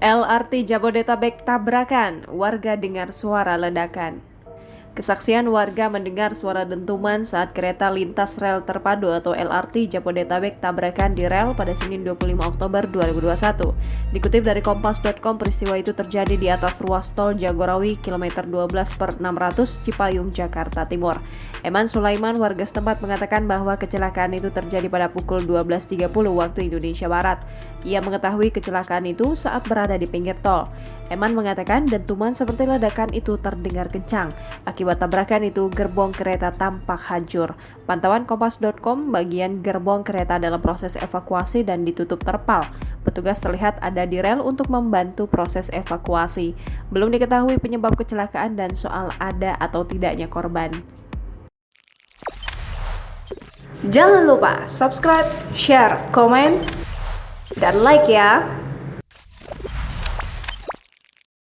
LRT Jabodetabek tabrakan, warga dengar suara ledakan. Kesaksian warga mendengar suara dentuman saat kereta lintas rel terpadu atau LRT Jabodetabek tabrakan di rel pada Senin 25 Oktober 2021. Dikutip dari kompas.com, peristiwa itu terjadi di atas ruas tol Jagorawi kilometer 12/600 Cipayung, Jakarta Timur. Eman Sulaiman, warga setempat, mengatakan bahwa kecelakaan itu terjadi pada pukul 12.30 waktu Indonesia Barat. Ia mengetahui kecelakaan itu saat berada di pinggir tol. Eman mengatakan dentuman seperti ledakan itu terdengar kencang. Akibat tabrakan itu, gerbong kereta tampak hancur. Pantauan kompas.com, bagian gerbong kereta dalam proses evakuasi dan ditutup terpal. Petugas terlihat ada di rel untuk membantu proses evakuasi. Belum diketahui penyebab kecelakaan dan soal ada atau tidaknya korban. Jangan lupa subscribe, share, komen, dan like ya!